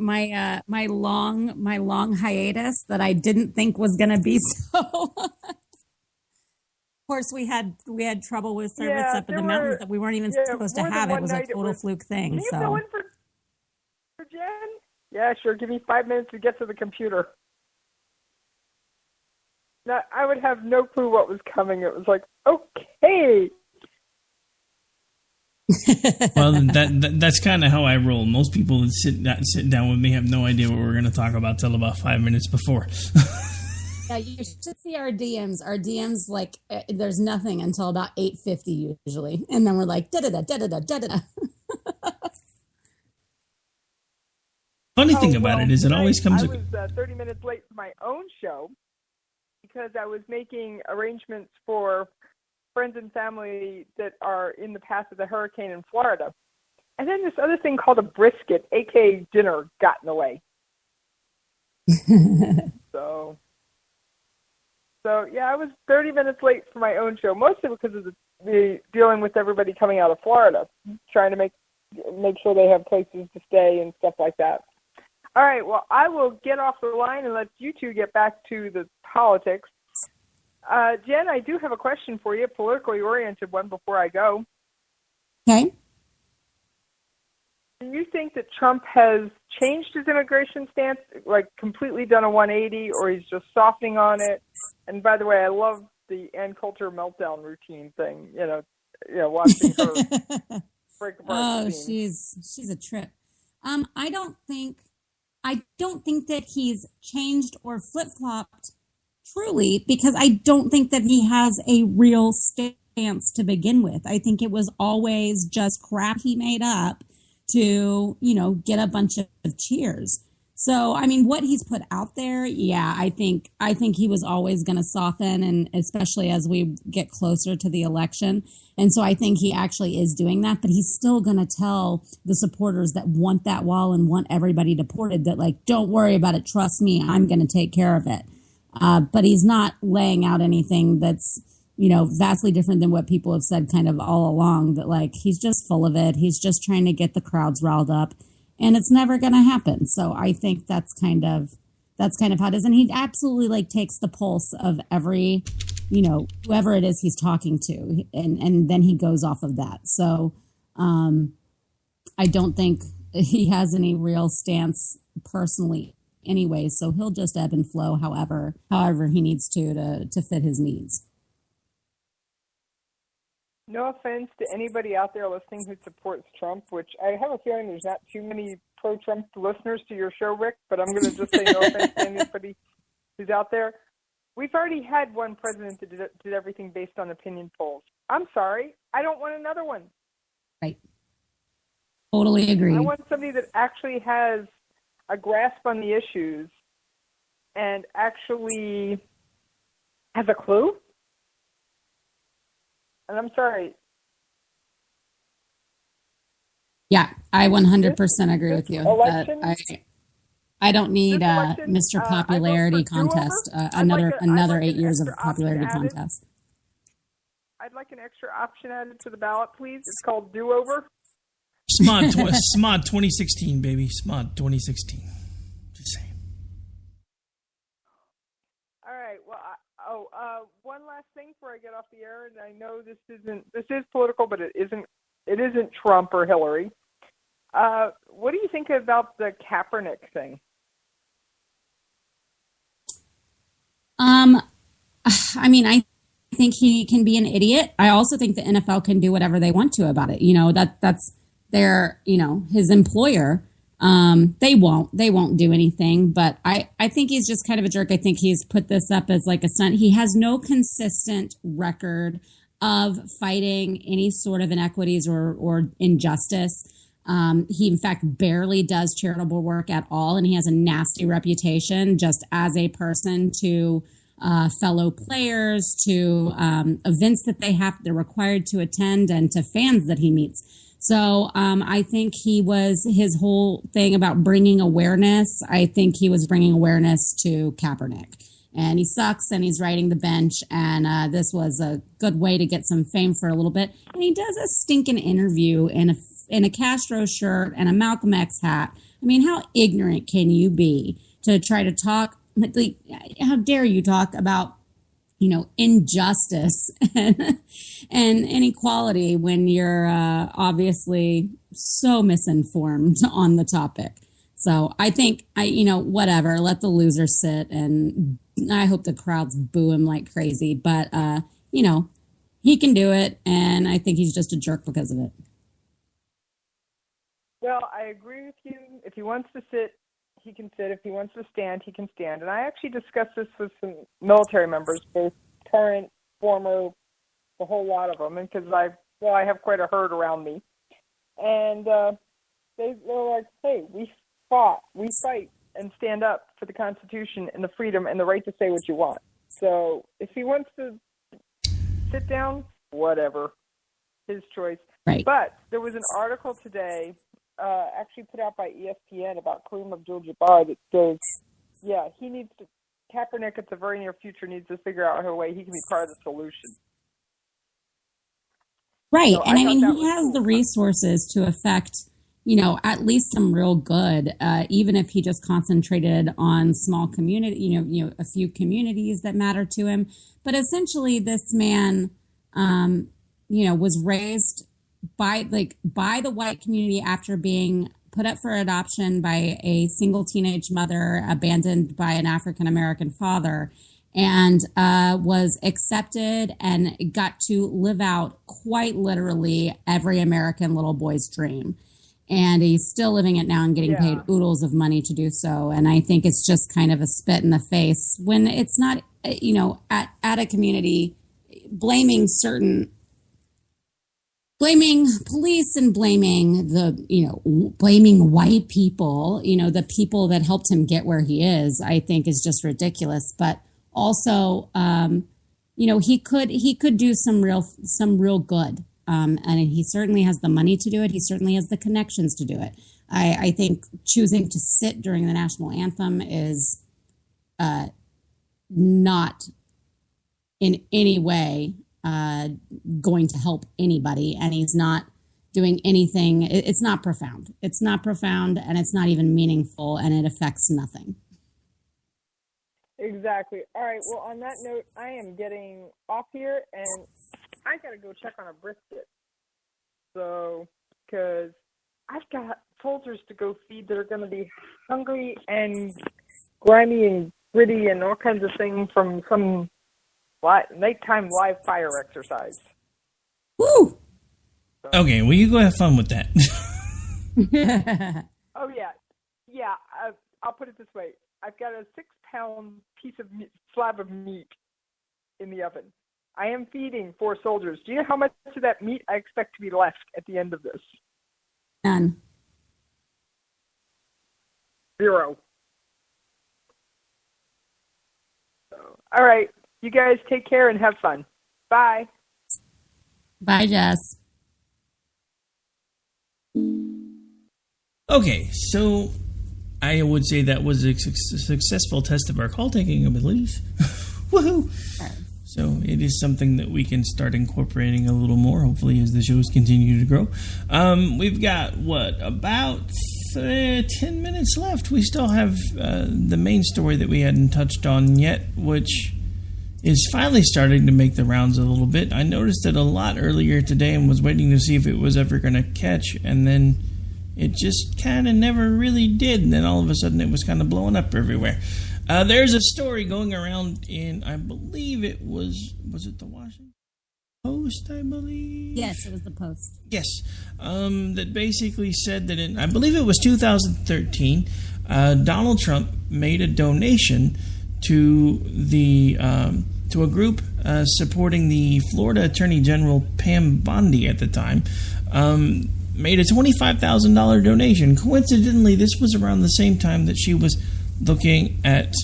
long hiatus that I didn't think was going to be so. Of course, we had trouble with service up in the mountains that we weren't even supposed to have. It was a total fluke thing. Can you fill in for Jen? Yeah, sure. Give me 5 minutes to get to the computer. Now, I would have no clue what was coming. It was like, okay. Well, that's kind of how I roll. Most people that sit down with me have no idea what we're going to talk about till about 5 minutes before. Yeah, you should see our DMs. Our DMs, like, there's nothing until about 8:50 usually, and then we're like da da da da da da da. Funny thing about it is, it always comes. I was 30 minutes late for my own show because I was making arrangements for friends and family that are in the path of the hurricane in Florida. And then this other thing called a brisket, aka dinner, got in the way. So yeah, I was 30 minutes late for my own show, mostly because of the dealing with everybody coming out of Florida, trying to make sure they have places to stay and stuff like that. All right, well, I will get off the line and let you two get back to the politics. Jen, I do have a question for you, a politically oriented one before I go. Okay. Do you think that Trump has changed his immigration stance, like completely done a 180, or he's just softening on it? And by the way, I love the Ann Coulter meltdown routine thing, watching her break apart. Oh, she's a trip. I don't think that he's changed or flip-flopped truly, because I don't think that he has a real stance to begin with. I think it was always just crap he made up to, get a bunch of cheers. So, I mean, what he's put out there, yeah, I think he was always going to soften, and especially as we get closer to the election. And so I think he actually is doing that, but he's still going to tell the supporters that want that wall and want everybody deported that, like, don't worry about it. Trust me, I'm going to take care of it. But he's not laying out anything that's, vastly different than what people have said kind of all along, that like he's just full of it. He's just trying to get the crowds riled up, and it's never going to happen. So I think that's kind of how it is. And he absolutely like takes the pulse of every, whoever it is he's talking to. And then he goes off of that. So I don't think he has any real stance personally anyway. So he'll just ebb and flow however he needs to fit his needs. No offense to anybody out there listening who supports Trump, which I have a feeling there's not too many pro-Trump listeners to your show, Rick, but I'm going to just say no offense to anybody who's out there. We've already had one president that did everything based on opinion polls. I'm sorry. I don't want another one. Right. Totally agree. I want somebody that actually has a grasp on the issues and actually has a clue. And I'm sorry. Yeah, I 100% agree with you. I don't need a Mr. Popularity contest, another 8 years of popularity contest. I'd like an extra option added to the ballot, please. It's called do-over. SMOD 2016, baby. SMOD 2016. Just saying. All right. Well, one last thing before I get off the air, and I know this is political, but it isn't Trump or Hillary. What do you think about the Kaepernick thing? I mean, I think he can be an idiot. I also think the NFL can do whatever they want to about it. That's their, his employer. They won't do anything, but I think he's just kind of a jerk. I think he's put this up as like a stunt. He has no consistent record of fighting any sort of inequities or injustice. He in fact barely does charitable work at all. And he has a nasty reputation just as a person to, fellow players, to, events that they're required to attend, and to fans that he meets. So I think his whole thing about bringing awareness, I think he was bringing awareness to Kaepernick. and he sucks, and he's riding the bench, and this was a good way to get some fame for a little bit. And he does a stinking interview in a Castro shirt and a Malcolm X hat. I mean, how ignorant can you be to try to talk? Like, how dare you talk about, injustice and inequality when you're obviously so misinformed on the topic. So I think, whatever, let the loser sit, and I hope the crowds boo him like crazy. But, he can do it, and I think he's just a jerk because of it. Well, I agree with you. If he wants to sit, he can sit. If he wants to stand, he can stand. And I actually discussed this with some military members, both current, former, the whole lot of them, because I have quite a herd around me. And they were like, hey, we fight and stand up for the Constitution and the freedom and the right to say what you want. So if he wants to sit down, whatever, his choice. Right. But there was an article today actually put out by ESPN about Kareem Abdul-Jabbar that says, Kaepernick at the very near future needs to figure out a way he can be part of the solution. Right. So and I mean, he has cool. the resources to affect, at least some real good, even if he just concentrated on small community, a few communities that matter to him. But essentially this man, was raised by the white community after being put up for adoption by a single teenage mother, abandoned by an African-American father, and was accepted and got to live out quite literally every American little boy's dream. And he's still living it now and getting paid oodles of money to do so. And I think it's just kind of a spit in the face when it's not, at a community, blaming police and blaming blaming white people, the people that helped him get where he is, I think is just ridiculous. But also, he could do some real good. And he certainly has the money to do it. He certainly has the connections to do it. I think choosing to sit during the national anthem is not in any way going to help anybody, and he's not doing anything. It's not profound. It's not profound, and it's not even meaningful, and it affects nothing. Exactly. All right. Well, on that note, I am getting off here, and I got to go check on a brisket. So, because I've got soldiers to go feed that are going to be hungry and grimy and gritty and all kinds of things from some nighttime live fire exercise. Woo! So. Okay, well, you go have fun with that. Oh, yeah. Yeah, I'll put it this way. I've got a 6-pound slab of meat in the oven. I am feeding 4 soldiers. Do you know how much of that meat I expect to be left at the end of this? None. 0. So, all right. You guys take care and have fun. Bye. Bye, Jess. Okay, so I would say that was a successful test of our call-taking abilities. Woohoo! So it is something that we can start incorporating a little more, hopefully, as the shows continue to grow. We've got, about 10 minutes left. We still have the main story that we hadn't touched on yet, which is finally starting to make the rounds a little bit. I noticed it a lot earlier today and was waiting to see if it was ever going to catch, and then it just kind of never really did, and then all of a sudden it was kind of blowing up everywhere. There's a story going around in, I believe it was it the Washington Post, I believe? Yes, it was the Post. Yes, that basically said that in, I believe it was 2013, Donald Trump made a donation to to a group supporting the Florida Attorney General Pam Bondi at the time, made a $25,000 donation. Coincidentally, this was around the same time that she was looking at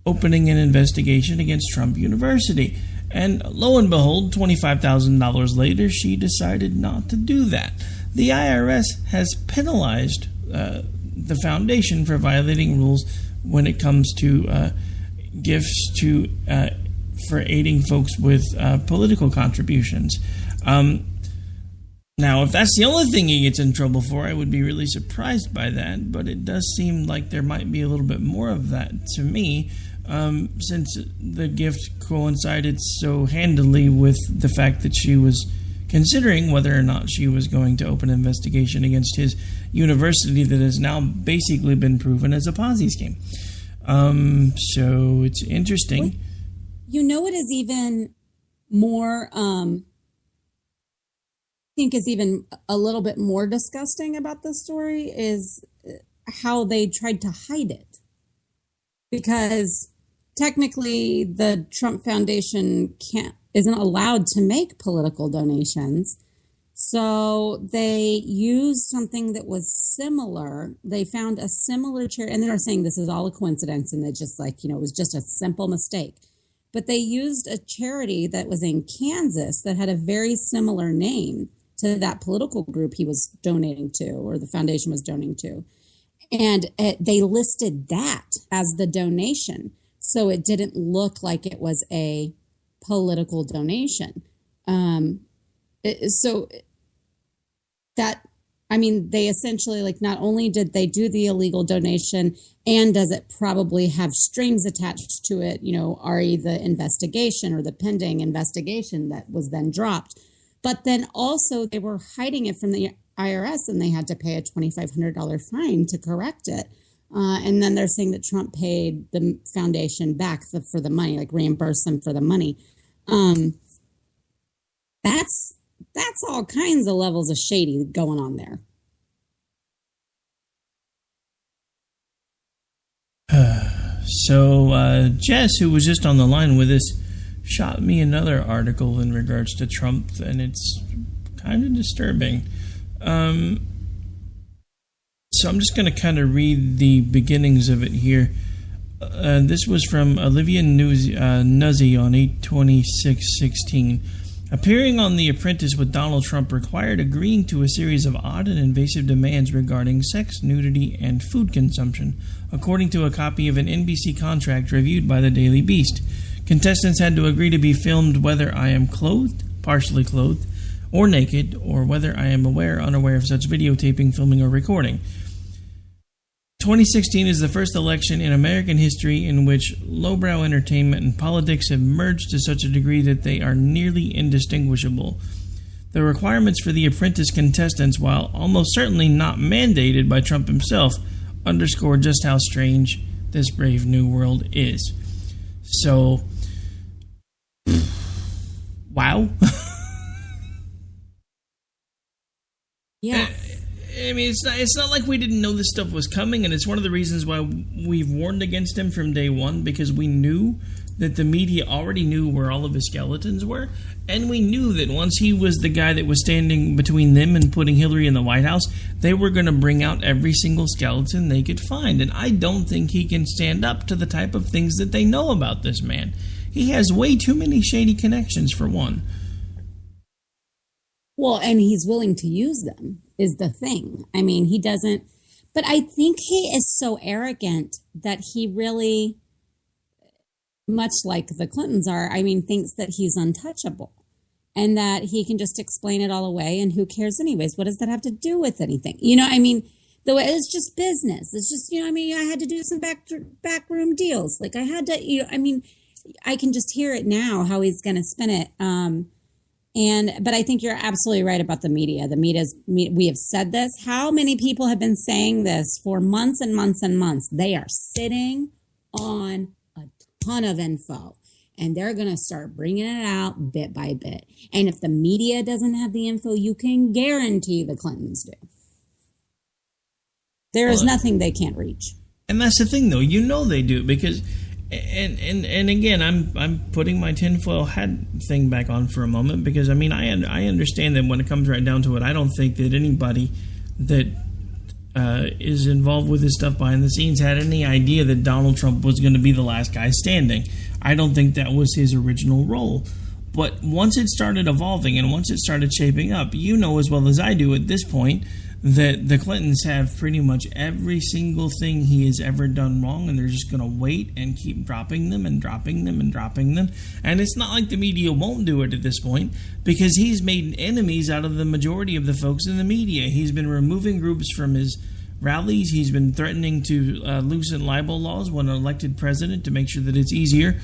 opening an investigation against Trump University. And lo and behold, $25,000 later, she decided not to do that. The IRS has penalized the foundation for violating rules when it comes to gifts to for aiding folks with political contributions. Now, if that's the only thing he gets in trouble for, I would be really surprised by that, but it does seem like there might be a little bit more of that to me, since the gift coincided so handily with the fact that she was considering whether or not she was going to open an investigation against his university that has now basically been proven as a Ponzi scheme. So it's interesting. You know what is even more, I think is even a little bit more disgusting about this story is how they tried to hide it. Because technically the Trump Foundation isn't allowed to make political donations. So they used something that was similar. They found a similar charity, and they're saying this is all a coincidence and it's just like, it was just a simple mistake. But they used a charity that was in Kansas that had a very similar name to that political group he was donating to, or the foundation was donating to. And they listed that as the donation. So it didn't look like it was a political donation. They essentially, not only did they do the illegal donation, and does it probably have strings attached to it, re the investigation or the pending investigation that was then dropped. But then also they were hiding it from the IRS, and they had to pay a $2,500 fine to correct it. And then they're saying that Trump paid the foundation back for the money, reimbursed them for the money. That's all kinds of levels of shady going on there. So Jess, who was just on the line with us, shot me another article in regards to Trump, and it's kind of disturbing. So I'm just going to kind of read the beginnings of it here. This was from Olivia Nuzzi on 8/26/16. Appearing on The Apprentice with Donald Trump required agreeing to a series of odd and invasive demands regarding sex, nudity, and food consumption, according to a copy of an NBC contract reviewed by the Daily Beast. Contestants had to agree to be filmed whether I am clothed, partially clothed, or naked, or whether I am aware or unaware of such videotaping, filming, or recording. 2016 is the first election in American history in which lowbrow entertainment and politics have merged to such a degree that they are nearly indistinguishable. The requirements for The Apprentice contestants, while almost certainly not mandated by Trump himself, underscore just how strange this brave new world is. So, wow. Yeah. I mean, it's not like we didn't know this stuff was coming, and it's one of the reasons why we've warned against him from day one, because we knew that the media already knew where all of his skeletons were, and we knew that once he was the guy that was standing between them and putting Hillary in the White House, they were going to bring out every single skeleton they could find, and I don't think he can stand up to the type of things that they know about this man. He has way too many shady connections, for one. Well, and he's willing to use them, is the thing. I mean, he doesn't, but I think he is so arrogant that he really, much like the Clintons are, thinks that he's untouchable and that he can just explain it all away, and who cares anyways? What does that have to do with anything? The way it's just business. It's just, I had to do some backroom deals. I had to, I can just hear it now, how he's going to spin it. But I think you're absolutely right about the media. We have said this. How many people have been saying this for months and months and months? They are sitting on a ton of info, and they're going to start bringing it out bit by bit. And if the media doesn't have the info, you can guarantee the Clintons do. There is nothing they can't reach. And that's the thing, though. They do, because... And again, I'm putting my tinfoil hat thing back on for a moment, because I understand that when it comes right down to it, I don't think that anybody that is involved with this stuff behind the scenes had any idea that Donald Trump was going to be the last guy standing. I don't think that was his original role. But once it started evolving and once it started shaping up, as well as I do at this point, that the Clintons have pretty much every single thing he has ever done wrong, and they're just going to wait and keep dropping them and dropping them and dropping them. And it's not like the media won't do it at this point, because he's made enemies out of the majority of the folks in the media. He's been removing groups from his rallies. He's been threatening to loosen libel laws when elected president to make sure that it's easier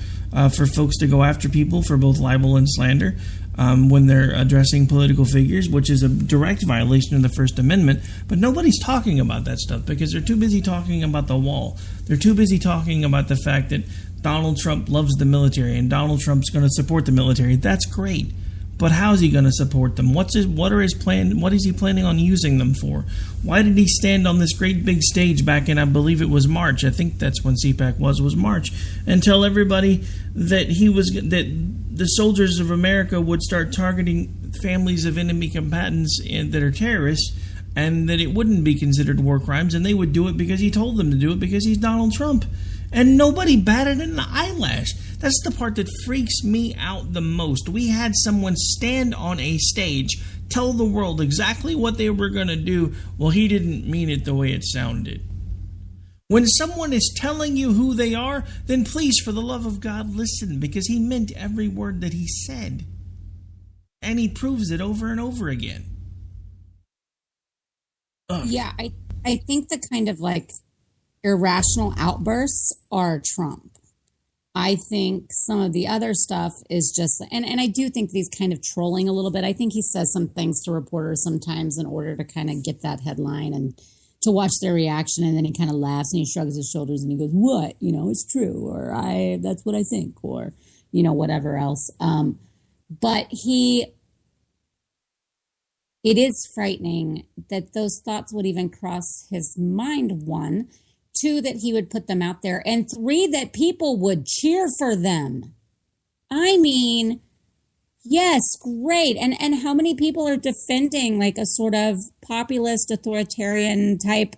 for folks to go after people for both libel and slander when they're addressing political figures, which is a direct violation of the First Amendment. But nobody's talking about that stuff because they're too busy talking about the wall. They're too busy talking about the fact that Donald Trump loves the military and Donald Trump's going to support the military. That's great. But how is he going to support them? What are his plan? What is he planning on using them for? Why did he stand on this great big stage back in, I believe it was March? I think that's when CPAC was March, and tell everybody that the soldiers of America would start targeting families of enemy combatants that are terrorists, and that it wouldn't be considered war crimes, and they would do it because he told them to do it because he's Donald Trump. And nobody batted an eyelash. That's the part that freaks me out the most. We had someone stand on a stage, tell the world exactly what they were going to do. Well, he didn't mean it the way it sounded. When someone is telling you who they are, then please, for the love of God, listen, because he meant every word that he said. And he proves it over and over again. Ugh. Yeah, I think the kind of like irrational outbursts are Trump. I think some of the other stuff is just, and I do think he's kind of trolling a little bit. I think he says some things to reporters sometimes in order to kind of get that headline and to watch their reaction. And then he kind of laughs and he shrugs his shoulders and he goes, what? It's true. Or that's what I think. Or, whatever else. But it is frightening that those thoughts would even cross his mind, one. 2, that he would put them out there, and 3, that people would cheer for them. I mean, yes, great. And how many people are defending like a sort of populist authoritarian type,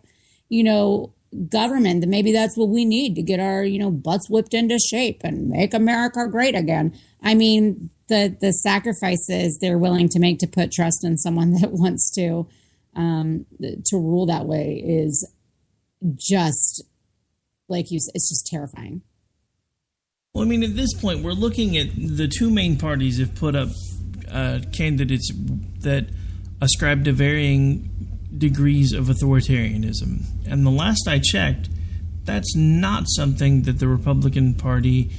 government, that maybe that's what we need to get our, butts whipped into shape and make America great again. I mean, the sacrifices they're willing to make to put trust in someone that wants to rule that way is just, like you said, it's just terrifying. Well, I mean, at this point, we're looking at the two main parties have put up candidates that ascribe to varying degrees of authoritarianism. And the last I checked, that's not something that the Republican Party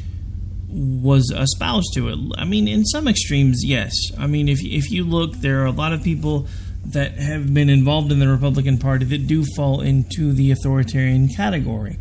was espoused to. It. I mean, in some extremes, yes. I mean, if you look, there are a lot of people that have been involved in the Republican Party that do fall into the authoritarian category.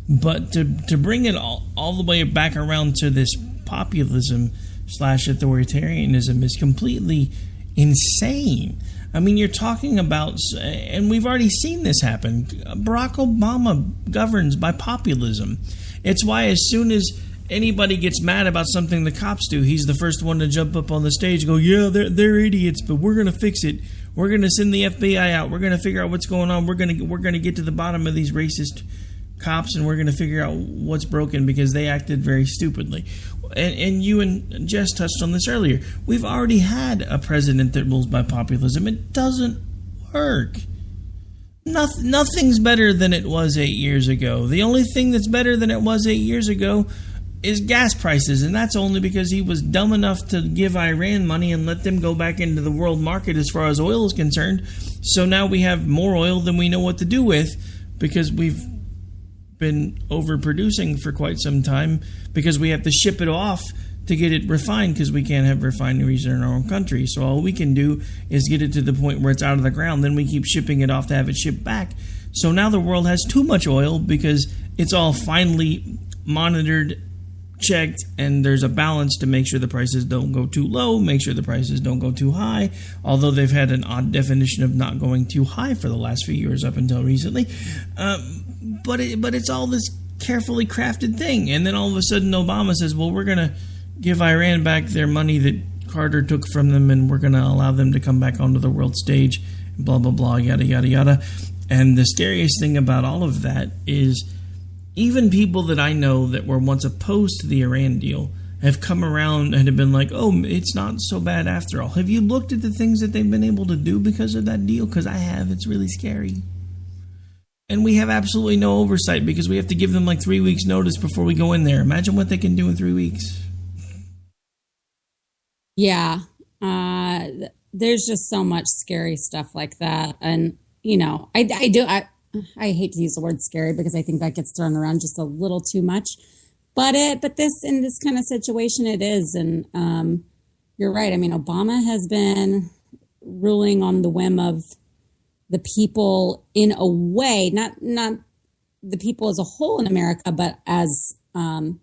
But to bring it all the way back around to this populism/authoritarianism is completely insane. I mean, you're talking about, and we've already seen this happen, Barack Obama governs by populism. It's why as soon as anybody gets mad about something the cops do, he's the first one to jump up on the stage and go, yeah, they're idiots, but we're going to fix it. We're going to send the FBI out. We're going to figure out what's going on. We're going to get to the bottom of these racist cops, and we're going to figure out what's broken because they acted very stupidly. And you and Jess touched on this earlier. We've already had a president that rules by populism. It doesn't work. Nothing's better than it was 8 years ago. The only thing that's better than it was 8 years ago is gas prices, and that's only because he was dumb enough to give Iran money and let them go back into the world market as far as oil is concerned. So now we have more oil than we know what to do with because we've been overproducing for quite some time because we have to ship it off to get it refined because we can't have refineries in our own country. So all we can do is get it to the point where it's out of the ground. Then we keep shipping it off to have it shipped back. So now the world has too much oil because it's all finally monitored, checked, and there's a balance to make sure the prices don't go too low, make sure the prices don't go too high, although they've had an odd definition of not going too high for the last few years up until recently. But it's all this carefully crafted thing. And then all of a sudden Obama says, well, we're going to give Iran back their money that Carter took from them, and we're going to allow them to come back onto the world stage, blah, blah, blah, yada, yada, yada. And the scariest thing about all of that is even people that I know that were once opposed to the Iran deal have come around and have been like, oh, it's not so bad after all. Have you looked at the things that they've been able to do because of that deal? Because I have. It's really scary. And we have absolutely no oversight because we have to give them like 3 weeks notice before we go in there. Imagine what they can do in 3 weeks. Yeah. There's just so much scary stuff like that. And, you know, I hate to use the word scary because I think that gets thrown around just a little too much. But this in this kind of situation, it is. And you're right. I mean, Obama has been ruling on the whim of the people in a way, not the people as a whole in America, but as, on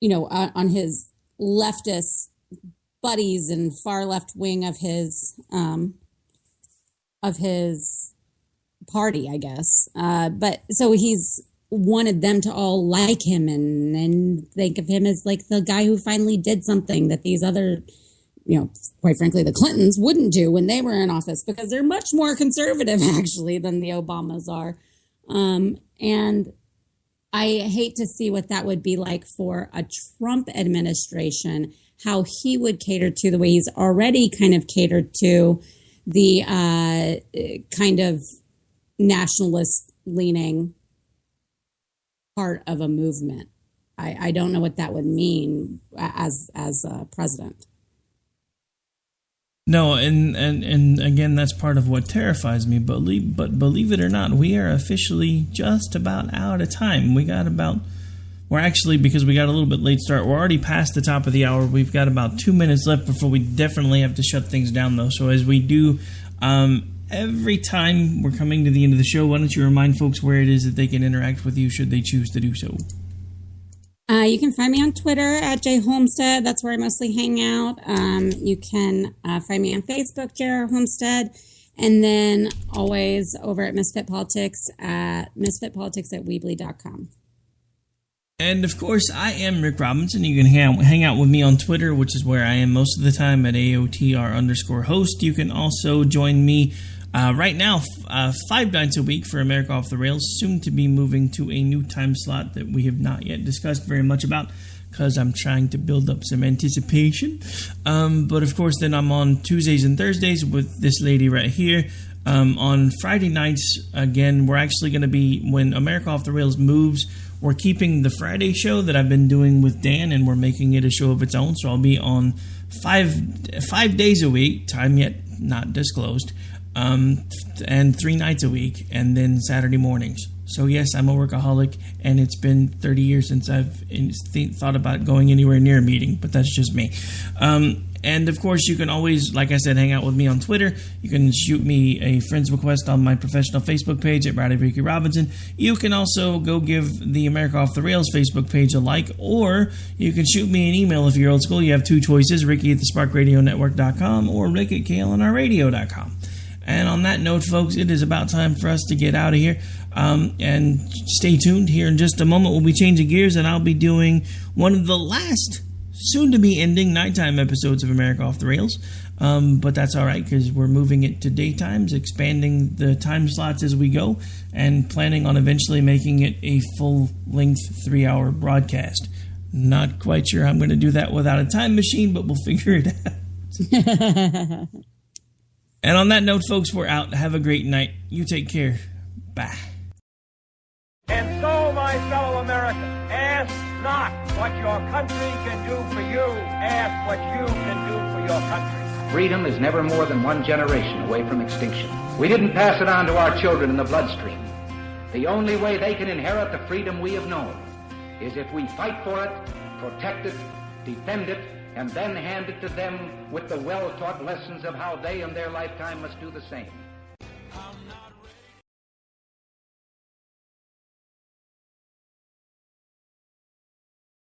his leftist buddies and far left wing of his party, I guess. But so he's wanted them to all like him and think of him as like the guy who finally did something that these other, quite frankly, the Clintons wouldn't do when they were in office because they're much more conservative actually than the Obamas are. And I hate to see what that would be like for a Trump administration, how he would cater to the way he's already kind of catered to the kind of nationalist leaning part of a movement. I don't know what that would mean as a president. No, and again, that's part of what terrifies me. But believe it or not, we are officially just about out of time. We're actually, because we got a little bit late start, we're already past the top of the hour. We've got about 2 minutes left before we definitely have to shut things down, though. So as we do every time we're coming to the end of the show, why don't you remind folks where it is that they can interact with you should they choose to do so? You can find me on Twitter at J Homestead. That's where I mostly hang out. You can find me on Facebook, J Homestead. And then always over at Misfit Politics at misfitpolitics@weebly.com. And, of course, I am Rick Robinson. You can hang out with me on Twitter, which is where I am most of the time at AOTR_host. You can also join me right now 5 nights a week for America Off the Rails, soon to be moving to a new time slot that we have not yet discussed very much about because I'm trying to build up some anticipation. But, of course, then I'm on Tuesdays and Thursdays with this lady right here. On Friday nights, again, we're actually going to be, when America Off the Rails moves, we're keeping the Friday show that I've been doing with Dan, and we're making it a show of its own. So I'll be on 5 days a week, time yet not disclosed, and 3 nights a week, and then Saturday mornings. So yes, I'm a workaholic, and it's been 30 years since I've thought about going anywhere near a meeting, but that's just me. And, of course, you can always, like I said, hang out with me on Twitter. You can shoot me a friend's request on my professional Facebook page at Rowdy Ricky Robinson. You can also go give the America Off the Rails Facebook page a like, or you can shoot me an email if you're old school. You have 2 choices, ricky@thesparkradionetwork.com or rick@klnrradio.com. And on that note, folks, it is about time for us to get out of here. And stay tuned. Here in just a moment, we'll be changing gears, and I'll be doing one of the last soon-to-be-ending nighttime episodes of America Off the Rails. But that's all right, because we're moving it to daytimes, expanding the time slots as we go, and planning on eventually making it a full-length 3-hour broadcast. Not quite sure I'm going to do that without a time machine, but we'll figure it out. And on that note, folks, we're out. Have a great night. You take care. Bye. And so, my fellow Americans, ask not what your country can do for you. Ask what you can do for your country. Freedom is never more than one generation away from extinction. We didn't pass it on to our children in the bloodstream. The only way they can inherit the freedom we have known is if we fight for it, protect it, defend it, and then hand it to them with the well-taught lessons of how they in their lifetime must do the same.